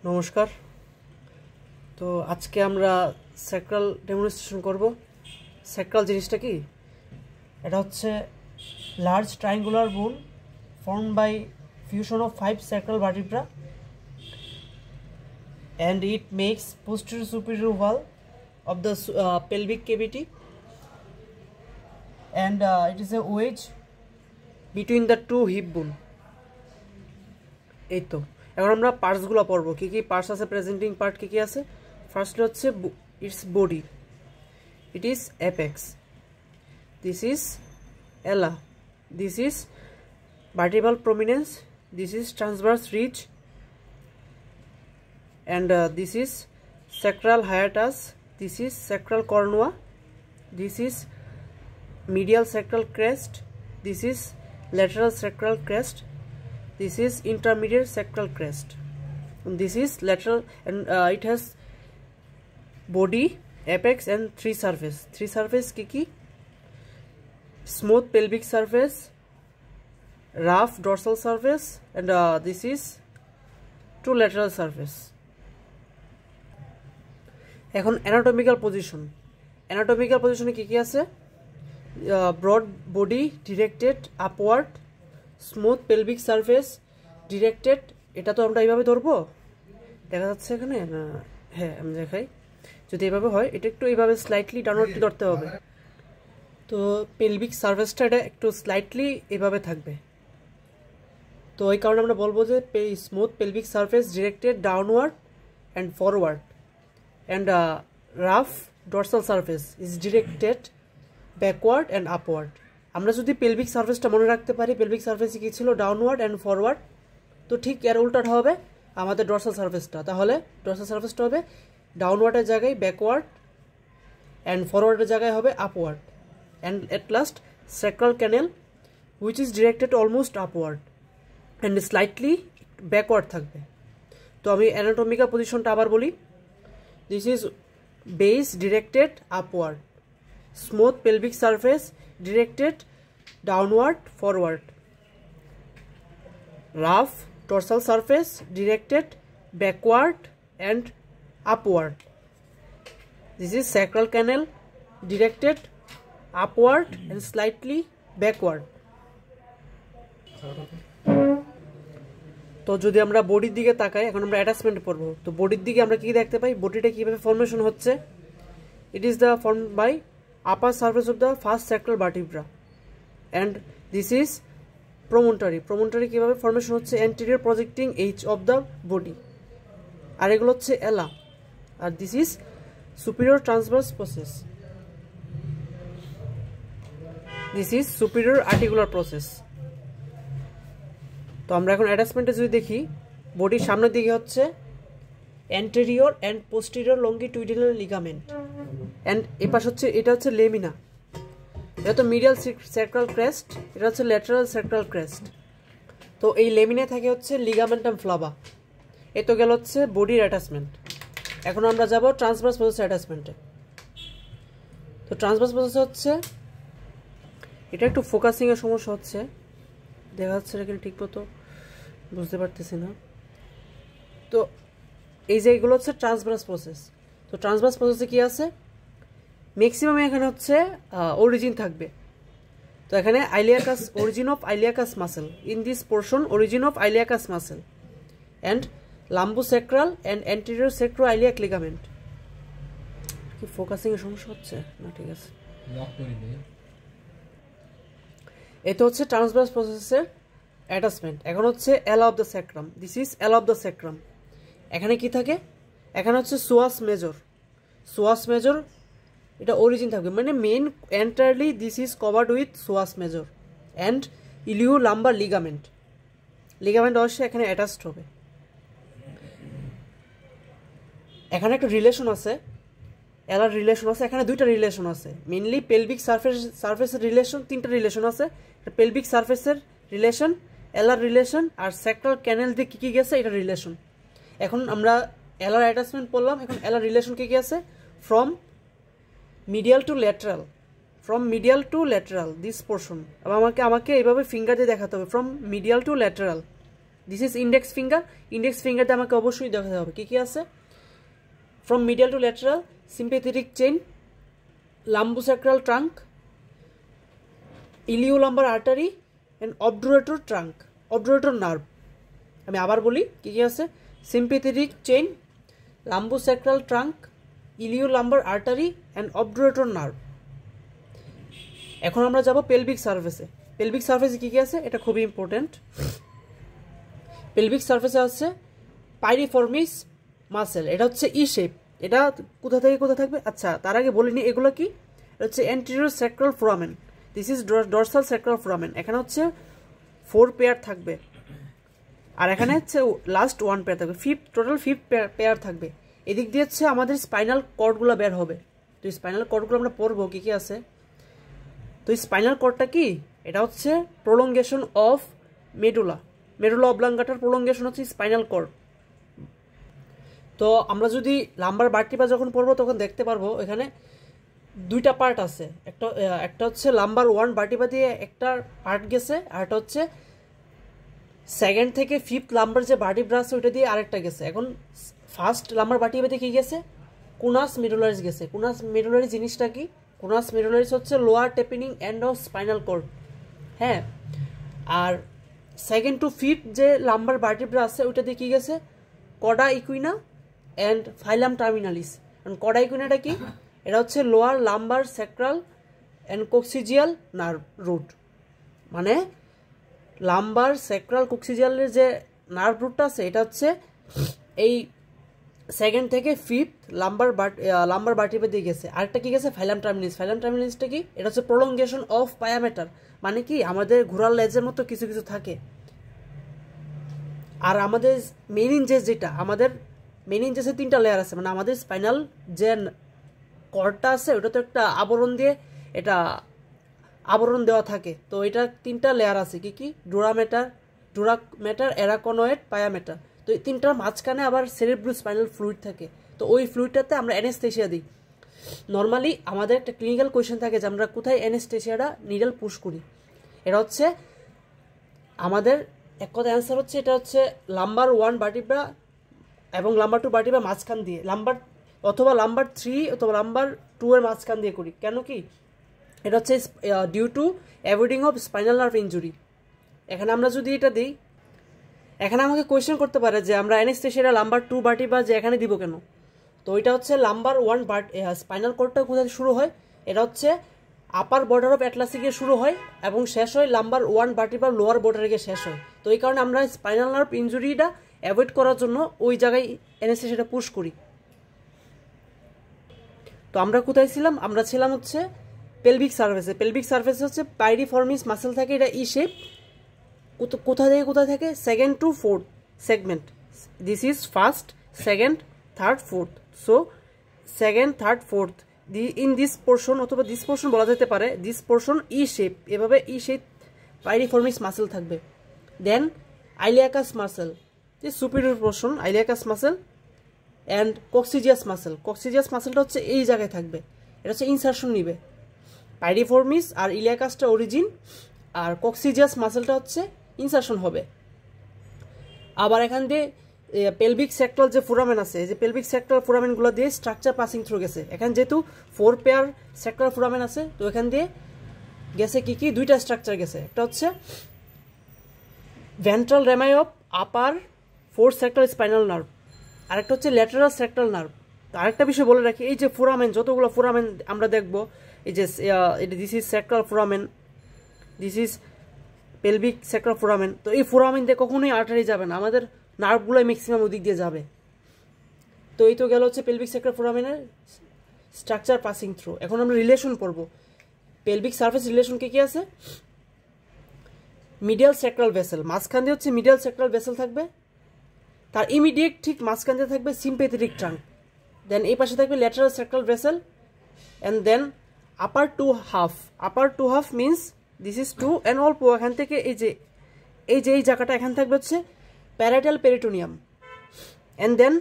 নমস্কার। তো আজকে আমরা স্যাক্রাল ডেমনস্ট্রেশন করব। স্যাক্রাল জিনিসটা কি? এটা হচ্ছে লার্জ ট্রায়াঙ্গুলার বোন form by fusion of 5 sacral vertebra and it makes posterior superior wall of the pelvic cavity and it is a wedge between the two hip bone. এই তো এখন আমরা পার্টসগুলো পড়বো। কি কি পার্টস আছে, প্রেজেন্টিং পার্ট কি কি আছে। ফার্স্টলি হচ্ছে its body, it is apex, this is ala, this is vertebral prominence, this is transverse ridge, and this is sacral hiatus, this is sacral cornua, this is medial sacral crest, this is lateral sacral crest, this is intermediate sacral crest, and this is lateral, and it has body, apex and three surface ki smooth pelvic surface, rough dorsal surface, and this is two lateral surface. এখন anatomical position কি কি আছে? broad body directed upward, smooth pelvic surface directed, এটা তো আমরা এইভাবে ধরবো, দেখা যাচ্ছে এখানে না? হ্যাঁ, আমি দেখাই। যদি এইভাবে হয়, এটা একটু এইভাবে স্লাইটলি ডাউনওয়ার্ডলি ধরতে হবে। তো পেলভিক সারফেসটা এটা একটু স্লাইটলি এভাবে থাকবে। তো এই কারণে আমরা বলবো যে smooth pelvic surface directed downward and forward, and rough dorsal surface is directed backward and upward. আমরা যদি পেলভিক সারফেসটা মনে রাখতে পারি, পেলভিক সারফেসে কী ছিল? Downward and forward. তো ঠিক এর উল্টাটা হবে আমাদের ডর্সাল সারফেসটা। তাহলে ডর্সাল সারফেসটা হবে ডাউনওয়ার্ডের জায়গায় ব্যাকওয়ার্ড, অ্যান্ড ফরওয়ার্ডের জায়গায় হবে upward, and at last sacral canal which is directed almost upward and slightly backward থাকবে। তো আমি অ্যানাটমিক্যাল পজিশনটা আবার বলি। This is base directed upward, smooth pelvic surface directed downward forward, rough dorsal surface directed backward and upward, this is sacral canal directed upward and slightly backward. তো যদি আমরা বডির দিকে তাকাই, এখন আমরা অ্যাটাচমেন্ট পড়বো। তো বডির দিকে আমরা কি দেখতে পাই? বডিটা কিভাবে ফর্মেশন হচ্ছে? It is the form by upper surface of the first sacral vertebra, and this is promontory কিভাবে ফর্মেশন হচ্ছে? Anterior projecting edge of the body, আর এগুলো হচ্ছে এলা, আর this is superior transverse process, this is superior articular process. তো আমরা এখন অ্যাটাচমেন্টে যদি দেখি, বডির সামনের দিকে হচ্ছে anterior and posterior longitudinal ligament, and এপাশ হচ্ছে, এটা হচ্ছে লেমিনা, এটা তো মিডিয়াল স্যাক্রাল ক্রেস্ট, এটা হচ্ছে ল্যাটারাল স্যাক্রাল ক্রেস্ট। তো এই লেমিনে থাকে হচ্ছে লিগামেন্টাম ফ্লাভা। এ তো গেল হচ্ছে বডির অ্যাটাচমেন্ট। এখন আমরা যাব ট্রান্সভার্স প্রসেস অ্যাটাচমেন্টে। তো ট্রান্সভার্স প্রসেস হচ্ছে, এটা একটু ফোকাসিংয়ের সমস্যা হচ্ছে, দেখা যাচ্ছে এখানে ঠিক মতো বুঝতে পারতেছি না। তো এই যে এগুলো হচ্ছে ট্রান্সভার্স প্রসেস। তো ট্রান্সভার্স প্রসেসে কি আছে? ম্যাক্সিমাম এখানে হচ্ছে অরিজিন থাকবে। তো এখানে iliacus, origin of iliacus muscle, in this portion origin of iliacus muscle and lumbosacral and anterior sacro iliac ligament. কি ফোকাসিংয়ের সমস্যা হচ্ছে না? ঠিক আছে, এটা হচ্ছে ট্রান্সভার্স প্রসেসের অ্যাটাচমেন্ট। এখন হচ্ছে এলা of the sacrum, this is এলা অফ দ্য স্যাক্রাম। এখানে কি থাকে? এখানে হচ্ছে সোয়াস মেজর, এটা অরিজিন থাকবে, মানে main entirely this is covered with psoas major and ilio lumbar ligament অবশ্যই এখানে অ্যাটাচড হবে। এখানে একটা রিলেশন আছে, এলার রিলেশন আছে, এখানে দুইটা রিলেশন আছে। মেইনলি পেলভিক সারফেসের রিলেশন, তিনটা রিলেশন আছে। পেলভিক সারফেসের রিলেশন, এলার রিলেশন, আর স্যাক্রাল ক্যানেল দিয়ে কী গেছে এটা রিলেশন। এখন আমরা এলার অ্যাটাচমেন্ট পড়লাম, এখন এলার রিলেশন কী আছে? From medial to lateral this portion. আমাকে এইভাবে ফিঙ্গার দিয়ে দেখাতে হবে, from medial to lateral this is index finger. Index ফিঙ্গারতে আমাকে অবশ্যই দেখাতে হবে কী কী আছে। From medial to lateral, sympathetic chain, lumbosacral trunk, iliolumbar artery and obturator trunk, obturator nerve. আমি আবার বলি কী কী আছে। Sympathetic chain, lumbosacral trunk, iliolumbar artery and obturator nerve. এখন আমরা যাব পেলভিক সার্ফেসে। পেলভিক সার্ফেসে কী কী আছে এটা খুবই ইম্পর্টেন্ট। পেলভিক সার্ফেসে আছে পাইরিফর্মিস মাসেল, এটা হচ্ছে ই শেপ। এটা কোথা থেকে কোথা থাকবে, আচ্ছা তার আগে বলিনি এগুলো কি। এটা হচ্ছে anterior sacral foramen, this is dorsal sacral foramen. এখানে হচ্ছে 4 পেয়ার থাকবে, আর এখানে হচ্ছে লাস্ট 1 পেয়ার থাকবে, টোটাল 5 পেয়ার থাকবে। এদিক দিয়ে হচ্ছে আমাদের স্পাইনাল কর্ডগুলো বের হবে। তো স্পাইনাল কর্ডগুলো আমরা পড়বো কী কী আছে। তো স্পাইনাল কর্ডটা কি, এটা হচ্ছে প্রোলঙ্গেশন অফ মেডুলা, মেডুলা অবলাঙ্গাটার প্রোলঙ্গেশন হচ্ছে স্পাইনাল কর্ড। তো আমরা যদি লাম্বার ভার্টিব্রা যখন পড়বো তখন দেখতে পারবো এখানে 2টা পার্ট আছে। একটা হচ্ছে লাম্বার 1 ভার্টিব্রা দিয়ে একটা পার্ট গেছে, আর একটা হচ্ছে 2nd থেকে 5th লাম্বার যে ভার্টিব্রা আছে ওইটা দিয়ে আরেকটা গেছে। এখন ফার্স্ট লাম্বার ভার্টিব্রা দিয়ে কী গেছে, কুনাস মেডুলারিস গেছে। কুনাস মেডুলারিস জিনিসটা কি, কুনাস মেডুলারিস হচ্ছে lower tapering end of spinal cord. হ্যাঁ, আর 2nd to 5th যে লাম্বার ভার্টিব্রা আছে ওইটা দিয়ে কী গেছে, cauda equina and filum terminalis. Cauda ইকুইনাটা কি, এটা হচ্ছে lower lumbar sacral and coccygeal nerve root, মানে লাম্বার স্যাক্রাল কোক্সিজিয়ালের যে নার্ভ রুটটা আছে এটা হচ্ছে এই 2nd থেকে 5th লাম্বার ভার্টিব্রা দিয়ে গেছে। আরেকটা কি গেছে, ফাইলাম টার্মিনালিস। ফাইলাম টার্মিনালিসটা কি, এটা হচ্ছে প্রোলঙ্গেশন অফ পায়ামেটার, মানে কি আমাদের ঘোড়ার লেজের মতো কিছু কিছু থাকে। আর আমাদের মেনিনজেস, যেটা আমাদের মেনিনজেসের 3টা লেয়ার আছে, মানে আমাদের স্পাইনাল যে কর্ডটা আছে ওটা তো একটা আবরণ দিয়ে এটা আবরণ দেওয়া থাকে। তো এটা 3টা লেয়ার আছে কি কি, ডুরামেটার, অ্যারাকনয়েড, পায়ামেটার। তো এই 3টার মাঝখানে আবার সেরেব্রো স্পাইনাল ফ্লুইড থাকে। তো ওই ফ্লুইডটাতে আমরা অ্যানেস্থেশিয়া দিই। নর্মালি আমাদের একটা ক্লিনিক্যাল কোয়েশ্চেন থাকে যে আমরা কোথায় অ্যানেস্থেশিয়াটা নিডল পুশ করি। এটা হচ্ছে আমাদের এক কথা অ্যান্সার হচ্ছে এটা হচ্ছে লাম্বার 1 ভার্টিব্রা এবং লাম্বার 2 ভার্টিব্রা মাঝখান দিয়ে, অথবা লাম্বার 3 অথবা লাম্বার 2 এর মাঝখান দিয়ে করি। কেন কি, এটা হচ্ছে due to avoiding of spinal nerve injury. এখানে আমরা যদি এটা দিই, এখানে আমাকে কোয়েশ্চেন করতে পারে যে আমরা অ্যানেস্থেশিয়াটা লাম্বার 2 ভার্টিব্রা যে এখানে দিব কেন। তো এটা হচ্ছে লাম্বার 1 স্পাইনাল কর্ডটা কোথায় শুরু হয়, এটা হচ্ছে আপার বর্ডার অফ অ্যাটলাসে গিয়ে শুরু হয় এবং শেষ হয় লাম্বার 1 ভার্টিব্রার লোয়ার বর্ডারে গিয়ে শেষ হয়। তো এই কারণে আমরা স্পাইনাল নার্ভ ইনজুরিটা অ্যাভয়েড করার জন্য ওই জায়গায় অ্যানেস্থেশিয়াটা পুশ করি। তো আমরা কোথায় ছিলাম, আমরা ছিলাম হচ্ছে পেলভিক সার্ফেসে। পেলভিক সার্ফেসে হচ্ছে পাইরিফর্মিস মাসেল থাকে, এটা ই শেপ। কোথা থেকে কোথায় থাকে, 2nd to 4th segment. This is 1st, 2nd, 3rd, 4th। So 2nd, 3rd, 4th in this portion, অথবা দিস পোর্শন বলা যেতে পারে, দিস পোর্শন ই শেপ, এভাবে ই শেপ পাইরিফর্মিস মাসেল থাকবে। দেন আইলিয়াকাস মাসেল, যে superior portion, iliacus muscle and coccygeus muscle. Coccygeus মাসেলটা হচ্ছে এই জায়গায় থাকবে, এটা হচ্ছে ইনসারশন নিবে। পাইরিফর্মিস আর ইলিয়াকাসটা অরিজিন, আর কক্সিজিয়াস মাসেলটা হচ্ছে ইনসারশন হবে। আবার এখান দিয়ে পেলভিক সেক্টরাল যে ফোরামেন আছে, যে পেলভিক সেক্টরাল ফোরামেনগুলো দিয়ে স্ট্রাকচার পাসিং থ্রু গেছে। এখানে যেহেতু 4 পেয়ার সেক্টরাল ফোরামেন আছে, তো এখান দিয়ে গেছে কি কি, 2টা স্ট্রাকচার গেছে। একটা হচ্ছে ventral রেমাই of upper 4th sectoral spinal nerve, আরেকটা হচ্ছে ল্যাটারাল সেক্টরাল নার্ভ। তো আরেকটা বিষয় বলে রাখি, এই যে ফোরামেন, যতগুলো ফোরামেন আমরা দেখব, এই যে this is sectoral foramen, this is pelvic sectoral foramen. তো এই ফোরামেন দিয়ে কখনোই আর্টারি যাবে না, আমাদের নার্ভগুলোই ম্যাক্সিমাম ওদিক দিয়ে যাবে। তো এই তো গেল হচ্ছে পেলভিক সেক্টরাল ফোরামেনের স্ট্রাকচার পাসিং থ্রু। এখন আমরা রিলেশন পড়ব। পেলভিক সার্ফেস রিলেশন কি কি আছে, মিডিয়াল সেক্টরাল ভেসেল, মাঝখান দিয়ে হচ্ছে মিডিয়াল সেক্টরাল ভেসেল থাকবে, তার ইমিডিয়েট ঠিক মাঝখান দিয়ে থাকবে সিম্প্যাথেটিক ট্রাঙ্ক, দেন এই পাশে থাকবে lateral sectoral vessel, and then upper two half. Upper two half means this is 2 and অল্প, এখান থেকে এই যে জায়গাটা এখানে থাকবে হচ্ছে parietal peritoneum, and then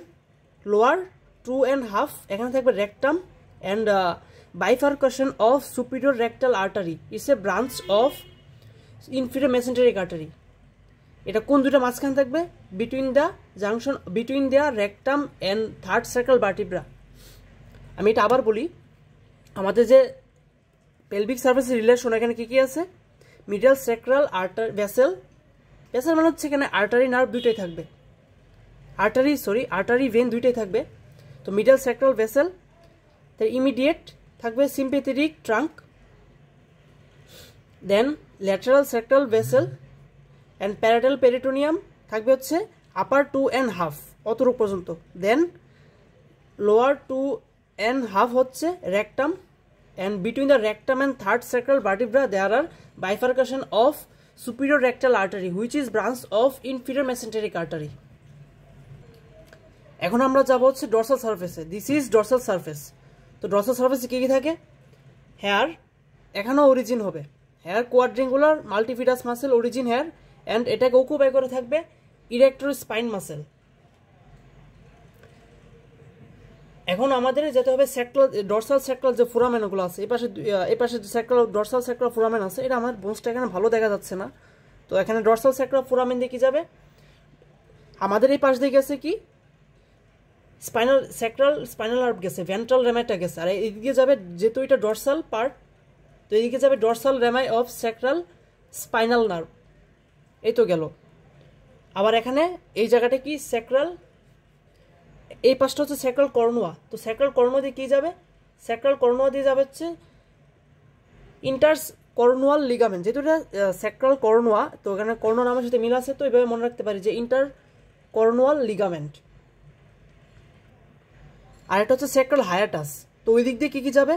lower 2 and half এখানে থাকবে rectum and bifurcation of superior rectal artery is a branch of inferior mesenteric artery. এটা কোন দুটো মাঝখানে থাকবে? Between the junction between the rectum and third circle vertebra. আমি এটা আবার বলি, আমাদের যে পেলভিক সার্ফেসের রিলেশন এখানে কি কি আছে? Middle sacral artery vessel, vessel মানে হচ্ছে এখানে আর্টারি নার্ভ দুইটাই থাকবে, আর্টারি ভেন দুইটাই থাকবে। তো মিডল স্যাক্রাল ভেসেল, তার ইমিডিয়েট থাকবে sympathetic trunk, then lateral sacral vessel and parietal peritoneum থাকবে হচ্ছে আপার 2.5 অতটুক পর্যন্ত, দেন লোয়ার 2.5 হচ্ছে rectum, and between the rectum and third sacral vertebra there are bifurcation of superior rectal artery which is branch of inferior mesenteric artery. এখন আমরা যাব হচ্ছে dorsal সারফেসে। This is dorsal surface. তো ডর্সাল সারফেসে কি কি থাকে? হেয়ার এখানেও অরিজিন হবে, here quadrangular multifidus muscle origin here, and এটাকে অকুপাই করে থাকবে ইরেক্টর স্পাইন মাসেল। এখন আমাদের যেতে হবে ডর্সাল স্যাক্রাল যে ফোরামেনগুলো আছে, এই পাশে স্যাক্রাল ডর্সাল স্যাক্রাল ফোরামেন আছে, এটা আমার বোনসটা এখানে ভালো দেখা যাচ্ছে না। তো এখানে ডর্সাল স্যাক্রাল ফোরামেন দিয়ে কি যাবে? আমাদের এই পাশ দিয়ে গেছে কি স্পাইনাল নার্ভ গেছে, ভেন্ট্রাল রেমাইটা গেছে, আর এদিকে যাবে যেহেতু এটা ডর্সাল পার্ট, তো এদিকে যাবে dorsal রেমাই of sacral spinal nerve. এই তো গেল। আবার এখানে এই জায়গাটা কি স্যাক্রাল, এই পাশটা হচ্ছে স্যাক্রাল কর্নুয়া। তো স্যাক্রাল কর্নুয়া দিয়ে কি যাবে? স্যাক্রাল কর্নুয়া দিয়ে যাবে হচ্ছে ইন্টার্স কর্নুয়াল লিগামেন্ট। যেহেতু এটা স্যাক্রাল কর্নুয়া, তো এখানে কর্নুয়া নামের সাথে মিল আছে, তো এইভাবে মনে রাখতে পারি যে ইন্টার কর্নুয়াল লিগামেন্ট। আর এটা হচ্ছে স্যাক্রাল হায়াটাস। তো ওই দিক দিয়ে কি কি যাবে?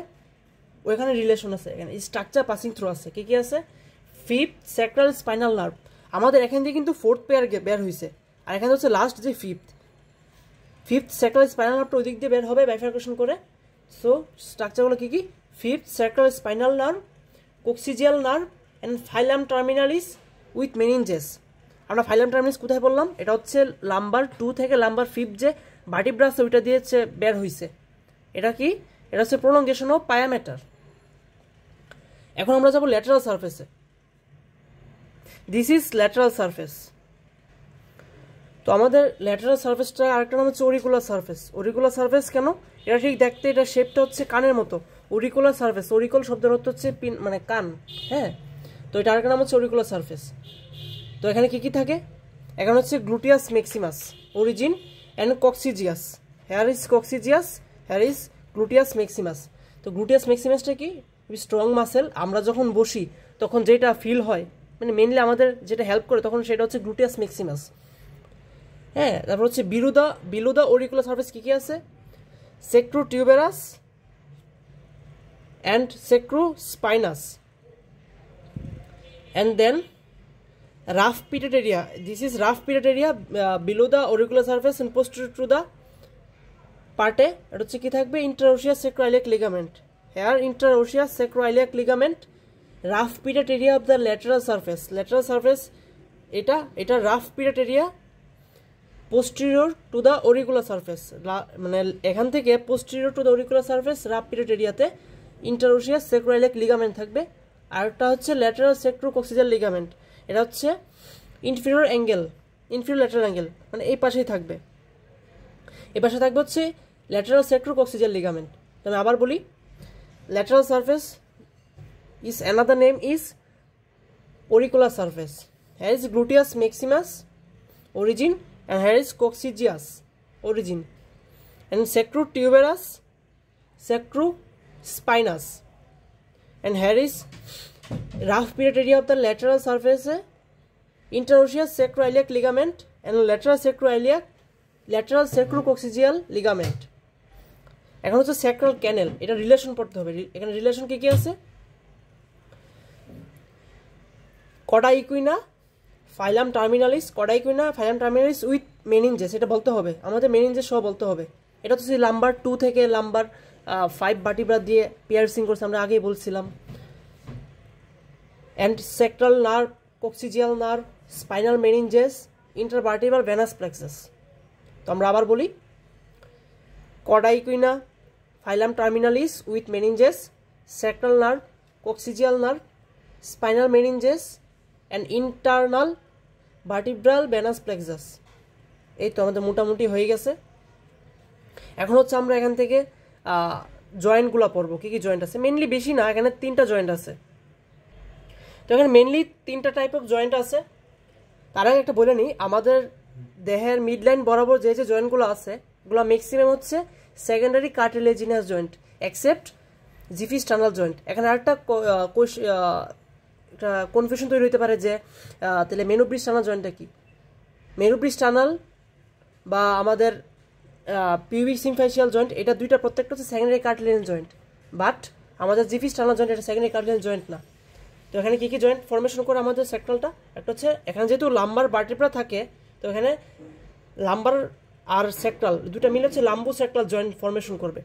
ওইখানে রিলেশন আছে, এখানে স্ট্রাকচার পাসিং থ্রু আছে। কি কি আছে? Fifth sacral spinal nerve. আমাদের এখান থেকে কিন্তু ফোর্থ পেয়ার বের হয়েছে, আর এখানে হচ্ছে লাস্ট যে ফিফথ স্যাক্রাল স্পাইনাল নার্ভটা ওই দিক দিয়ে বের হবে বাইফার্কেশন করে। সো স্ট্রাকচারগুলো কি কি? Fifth sacral spinal nerve, coccygeal nerve and filum terminalis with meninges. আমরা ফাইলাম টার্মিনালিস কোথায় বললাম? এটা হচ্ছে লাম্বার 2 থেকে লাম্বার 5 যে ভার্টিব্রা আছে ওইটা দিয়ে বের হয়েছে। এটা কি? এটা হচ্ছে প্রলঙ্গেশন অফ পায়ামেটার। এখন আমরা যাব ল্যাটারাল সারফেসে। This is lateral surface. তো আমাদের ল্যাটারাল সারফেসটা আরেকটা নাম হচ্ছে অরিকুলার সারফেস। অরিকুলার সারফেস কেন? এটা ঠিক দেখতে এটা শেপটা হচ্ছে কানের মতো, অরিকুলার সারফেস। অরিকল শব্দের অর্থ হচ্ছে মানে কান, হ্যাঁ। তো এটা আরেকটা নাম হচ্ছে অরিকুলার সারফেস। তো এখানে কি কি থাকে? এখানে হচ্ছে gluteus maximus origin and coccygeus. Here is coccygeus, here is gluteus maximus. তো গ্লুটিয়াস ম্যাক্সিমাসটা কি? Strong muscle. আমরা যখন বসি তখন যেটা ফিল হয়, মানে মেনলি আমাদের যেটা হেল্প করে তখন সেটা হচ্ছে গ্লুটিয়াস ম্যাক্সিমাস, হ্যাঁ। তারপর হচ্ছে বিলো দা অরিকুলার সারফেস কি কি আছে? Sacro tuberous and sacro spinous, and then rough pitted area. This is rough pitted area below the auricular surface and posterior to the পার্টে। এটা হচ্ছে কি থাকবে? Interosseous sacroiliac ligament. Here interosseous sacroiliac ligament, rough pitted area of the lateral surface. Lateral surface এটা rough pitted area posterior to the auricular surface, মানে এখান থেকে posterior to the auricular surface rough pitted এরিয়াতে interosseous sacroiliac ligament থাকবে। আরেকটা হচ্ছে lateral সেক্রোকক্সিজাল ligament. এটা হচ্ছে ইনফিরিয়র ল্যাটারাল অ্যাঙ্গেল, মানে এই পাশেই থাকবে। এই পাশে থাকবে হচ্ছে ল্যাটারাল সেক্রোকক্সিজাল লিগামেন্ট। তো আমি আবার বলি, lateral surface is another name is auricular surface. Here is gluteus maximus origin, and here is coccygeus origin, and sacrotuberous sacrospinous, and here is rough period area of the lateral surface interosseous sacroiliac ligament and lateral sacrococcygeal ligament. এখন হচ্ছে sacral ক্যানেল। এটা relation পড়তে হবে। এখানে relation কি কি আছে? কডাইকুইনা filum terminalis, with meninges. এটা বলতে হবে আমাদের, মেনিনজেস সহ বলতে হবে। এটা হচ্ছে লাম্বার 2 থেকে লাম্বার 5 ভার্টিব্রা দিয়ে পিয়ার্সিং করছে, আমরা আগেই বলছিলাম। And sacral nerve, coccygeal nerve, spinal meninges, intervertebral venous plexus. তো আমরা আবার বলি, cauda equina filum terminalis with meninges, sacral nerve, coccygeal nerve, spinal meninges and internal vertebral venous plexus. এই তো আমাদের মোটামুটি হয়ে গেছে। এখন হচ্ছে আমরা এখান থেকে জয়েন্টগুলো পড়বো, কী কী জয়েন্ট আছে। মেনলি বেশি না, এখানে 3টা জয়েন্ট আছে। তো এখানে মেনলি 3টা টাইপ অফ জয়েন্ট আছে। তার আগে একটা বলে নিই, আমাদের দেহের মিড লাইন বরাবর যে যে জয়েন্টগুলো আছে ওগুলো ম্যাক্সিমাম হচ্ছে secondary cartilaginous joint, except xiphisternal joint. এখানে আরেকটা কনফিউশন তৈরি হতে পারে যে তাহলে মেনুব্রিজ টানাল জয়েন্টটা কি। মেনুব্রিজ টানাল বা আমাদের পিউবিক সিমফেশিয়াল জয়েন্ট, এটা দুইটা প্রত্যেকটা হচ্ছে সেকেন্ডারি কার্টিলেজিনাস জয়েন্ট, বাট আমাদের জিফিস টানাল জয়েন্ট এটা সেকেন্ডারি কার্টিলেজিনাস জয়েন্ট না। তো এখানে কী কী জয়েন্ট ফরমেশন করে আমাদের সেক্টরালটা, একটা হচ্ছে এখানে যেহেতু লাম্বার ভার্টিব্রা থাকে, তো এখানে লাম্বার আর সেক্টরাল দুটো মিলে হচ্ছে লাম্বো সেক্টরাল জয়েন্ট ফরমেশন করবে।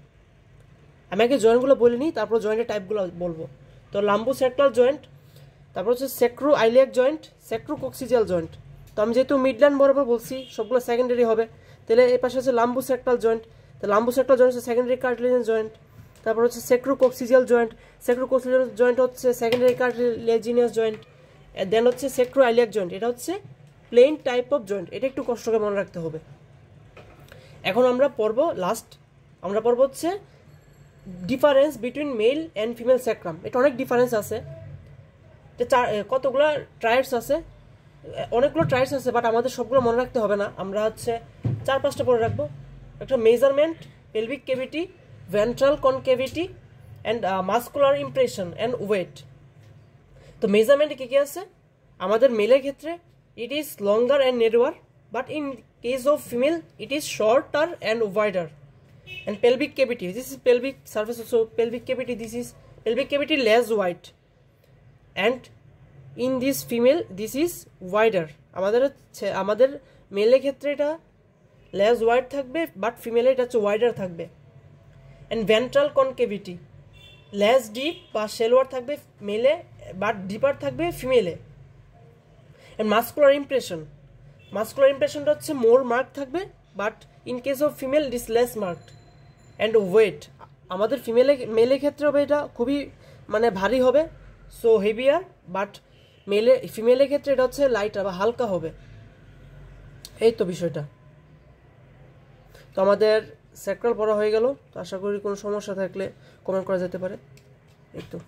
আমি আগে জয়েন্টগুলো বলে নিই, তারপর জয়েন্টের টাইপগুলো বলবো। তো লাম্বো সেক্টরাল জয়েন্ট, তারপর হচ্ছে সেক্রো আইলিয়াক জয়েন্ট, সেক্রো কক্সিজিয়াল জয়েন্ট। তো আমি যেহেতু মিডলাইন বরাবর বলছি সবগুলো সেকেন্ডারি হবে, তাহলে এই পাশে হচ্ছে লাম্বো সেক্টরাল জয়েন্ট। তো লাম্বো সেক্টরাল জয়েন্ট হচ্ছে সেকেন্ডারি কার্টিলেজিনাস জয়েন্ট। তারপর হচ্ছে সেক্রো কক্সিজিয়াল জয়েন্ট, সেক্রো কক্সিজিয়াল জয়েন্ট হচ্ছে সেকেন্ডারি কার্টিলেজিনাস জয়েন্ট। দেন হচ্ছে সেক্রো আইলিয়াক জয়েন্ট, এটা হচ্ছে প্লেন টাইপ অফ জয়েন্ট, এটা একটু কষ্ট করে মনে রাখতে হবে। এখন আমরা পড়বো আমরা পড়বো হচ্ছে difference between male and female sacrum. এটা অনেক ডিফারেন্স আছে, কতগুলো ট্রায়াডস আছে, অনেকগুলো ট্রায়াডস আছে, বাট আমাদের সবগুলো মনে রাখতে হবে না। আমরা হচ্ছে 4-5টা পড়ে রাখবো। একটা measurement, pelvic cavity, ventral concavity and muscular impression and weight. তো মেজারমেন্টে কী কী আছে, আমাদের মেলের ক্ষেত্রে it is longer and narrower, but in case of female it is shorter and wider. And pelvic cavity, this is pelvic surface, so pelvic cavity, this is pelvic cavity less wide, and in this female this is wider. আমাদের মেলের ক্ষেত্রে এটা less wide থাকবে, but ফিমেলে এটা হচ্ছে wider থাকবে। and ventral concavity less deep বা shallower থাকবে মেলে, বাট ডিপার থাকবে ফিমেলে। and muscular impressionটা হচ্ছে more marked থাকবে, but in case of female it is less marked. And wait, আমাদের মেলের ক্ষেত্রে হবে এটা খুবই মানে ভারী হবে, সো হেভিয়ার, বাট ফিমেলের ক্ষেত্রে এটা হচ্ছে লাইটার বা হালকা হবে। এই তো বিষয়টা। তো আমাদের সেক্টরাল পড়া হয়ে গেল। তো আশা করি কোনো সমস্যা থাকলে কমেন্ট করা যেতে পারে। এই তো।